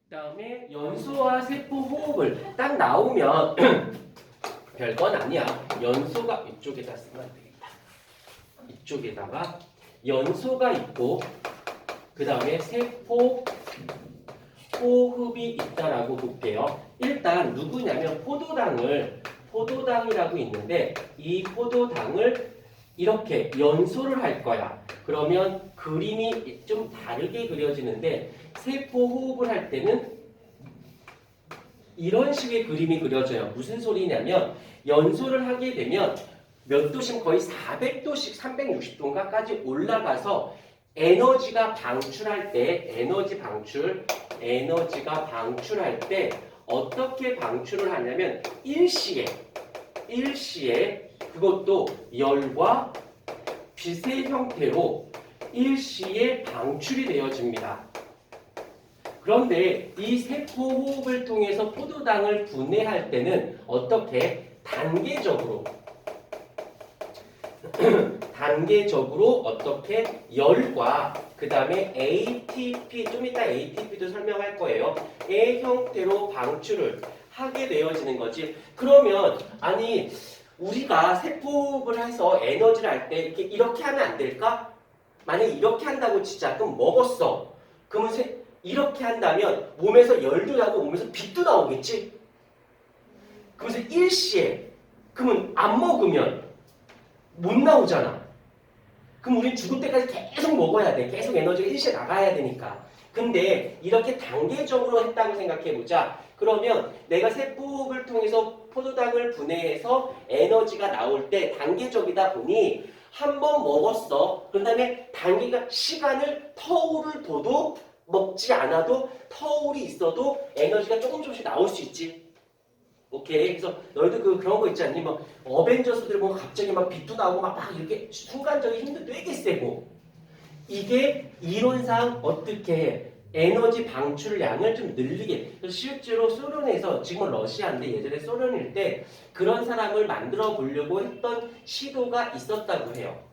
그다음에 연소와 세포 호흡을 딱 나오면 별건 아니야. 연소가 이쪽에다 쓰면 안 되겠다. 이쪽에다가 연소가 있고 그 다음에 세포 호흡이 있다라고 볼게요. 일단 누구냐면 포도당이라고 있는데 이 포도당을 이렇게 연소를 할 거야. 그러면 그림이 좀 다르게 그려지는데 세포 호흡을 할 때는 이런 식의 그림이 그려져요. 무슨 소리냐면 연소를 하게 되면 몇 도씩 거의 400도씩 360도인가까지 올라가서 에너지가 방출할 때 에너지가 방출할 때 어떻게 방출을 하냐면 일시에 그것도 열과 빛의 형태로 일시에 방출이 되어집니다. 그런데 이 세포 호흡을 통해서 포도당을 분해할 때는 어떻게 단계적으로 어떻게 열과 그 다음에 ATP, 좀 이따 ATP도 설명할 거예요. 의 형태로 방출을 하게 되어지는 거지. 그러면 아니 우리가 세포흡을 해서 에너지를 할 때 이렇게 하면 안 될까? 만약에 이렇게 한다고 진짜 그럼 먹었어. 그러면 이렇게 한다면 몸에서 열도 나고 몸에서 빛도 나오겠지? 그러면서 일시에 그러면 안 먹으면 못 나오잖아. 그럼 우린 죽을 때까지 계속 먹어야 돼. 계속 에너지가 일시에 나가야 되니까. 근데 이렇게 단계적으로 했다고 생각해보자. 그러면 내가 세포흡을 통해서 포도당을 분해해서 에너지가 나올 때 단계적이다 보니 한 번 먹었어. 그 다음에 단계가 시간을 터울을 둬도 먹지 않아도 터울이 있어도 에너지가 조금씩 나올 수 있지. 오케이. 그래서 너희도 그런 거 있지 않니? 뭐 어벤져스들 보면 갑자기 막 빛도 나오고 막 이렇게 순간적인 힘도 되게 세고 이게 이론상 어떻게 에너지 방출량을 좀 늘리게. 실제로 소련에서 지금은 러시아인데 예전에 소련일 때 그런 사람을 만들어 보려고 했던 시도가 있었다고 해요.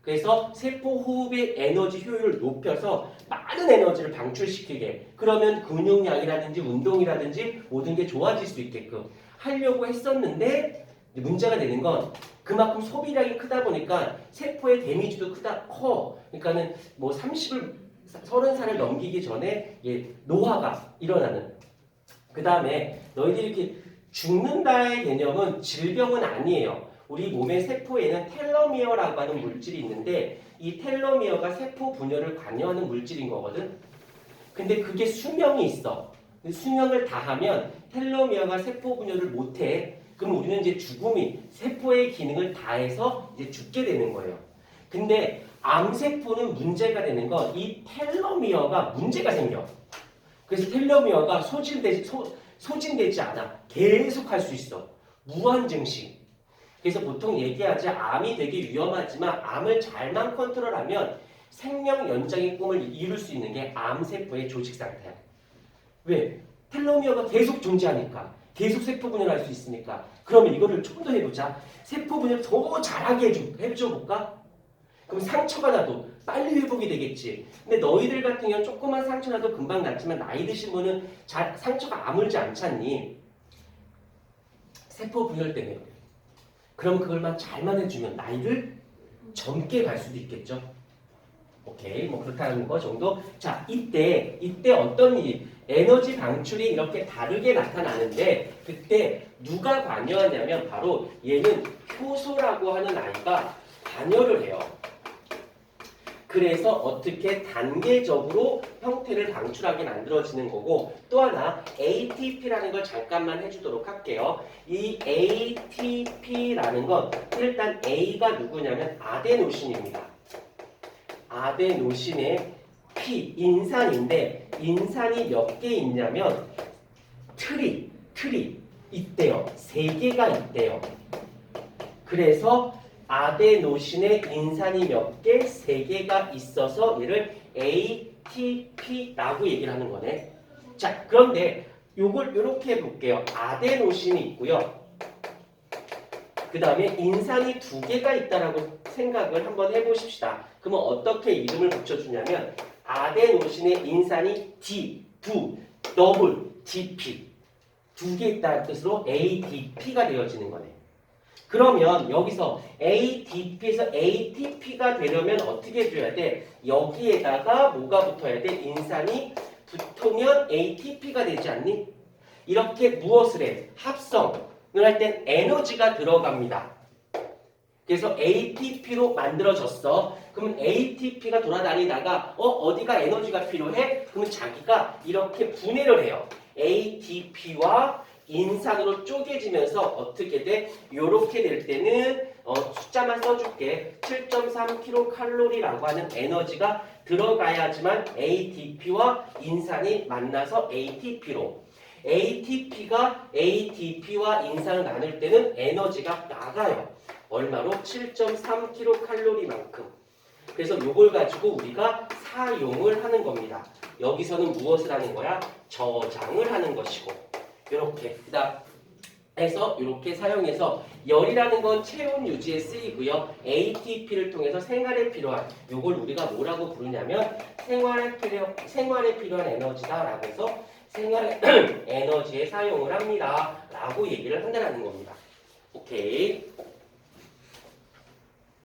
그래서 세포 호흡의 에너지 효율을 높여서 많은 에너지를 방출시키게 그러면 근육량이라든지 운동이라든지 모든 게 좋아질 수 있게끔 하려고 했었는데 문제가 되는 건 그만큼 소비량이 크다 보니까 세포의 데미지도 커. 그러니까는 뭐 30살을 넘기기 전에 노화가 일어나는. 그 다음에 너희들이 이렇게 죽는다의 개념은 질병은 아니에요. 우리 몸의 세포에는 텔로미어라고 하는 물질이 있는데 이 텔로미어가 세포 분열을 관여하는 물질인 거거든. 근데 그게 수명이 있어. 수명을 다하면 텔로미어가 세포 분열을 못해. 그럼 우리는 이제 죽음이 세포의 기능을 다해서 이제 죽게 되는 거예요. 근데 암세포는 문제가 되는 건 이 텔로미어가 문제가 생겨. 그래서 텔로미어가 소진되지 않아. 계속 할 수 있어. 무한증식. 그래서 보통 얘기하지 암이 되게 위험하지만 암을 잘만 컨트롤하면 생명 연장의 꿈을 이룰 수 있는 게 암세포의 조직 상태야. 왜? 텔로미어가 계속 존재하니까. 계속 세포 분열할 수 있으니까. 그러면 이거를 좀 더 해보자. 세포 분열 더 잘하게 해줘볼까? 그럼 상처가 나도 빨리 회복이 되겠지. 근데 너희들 같은 경우는 조그만 상처 나도 금방 낫지만 나이 드신 분은 상처가 아물지 않잖니. 세포 분열 때문에. 그럼 그걸만 잘만 해주면 나이를 젊게 갈 수도 있겠죠. 오케이, 뭐 그렇다는 거 정도. 자, 이때 어떤 일이 에너지 방출이 이렇게 다르게 나타나는데 그때 누가 관여하냐면 바로 얘는 효소라고 하는 아이가 관여를 해요. 그래서 어떻게 단계적으로 형태를 방출하게 만들어지는 거고 또 하나 ATP라는 걸 잠깐만 해주도록 할게요. 이 ATP라는 건 일단 A가 누구냐면 아데노신입니다. 아데노신의 P, 인산인데 인산이 몇 개 있냐면 틀이 있대요. 3개가 있대요. 그래서 아데노신에 인산이 몇 개? 3개가 있어서 얘를 ATP라고 얘기를 하는 거네. 자, 그런데 요걸 이렇게 해볼게요. 아데노신이 있고요. 그 다음에 인산이 2개가 있다라고 생각을 한번 해보십시다. 그러면 어떻게 이름을 붙여주냐면 아데노신에 인산이 D, 더블 DP 두 개 있다는 뜻으로 ADP가 되어지는 거네. 그러면 여기서 ADP에서 ATP가 되려면 어떻게 해줘야 돼? 여기에다가 뭐가 붙어야 돼? 인산이 붙으면 ATP가 되지 않니? 이렇게 무엇을 해? 합성을 할 땐 에너지가 들어갑니다. 그래서 ATP로 만들어졌어. 그러면 ATP가 돌아다니다가 어디가 에너지가 필요해? 그러면 자기가 이렇게 분해를 해요. ATP와 인산으로 쪼개지면서 어떻게 돼? 요렇게 될 때는 숫자만 써줄게. 7.3kcal라고 하는 에너지가 들어가야지만 ATP와 인산이 만나서 ATP로. ATP가 ATP와 인산을 나눌 때는 에너지가 나가요. 얼마로? 7.3kcal만큼. 그래서 이걸 가지고 우리가 사용을 하는 겁니다. 여기서는 무엇을 하는 거야? 저장을 하는 것이고 이렇게 그다음 해서 이렇게 사용해서 열이라는 건 체온 유지에 쓰이고요. ATP를 통해서 생활에 필요한 이걸 우리가 뭐라고 부르냐면 생활에 필요한 에너지다라고 해서 생활 에너지에 사용을 합니다라고 얘기를 한다는 겁니다. 오케이.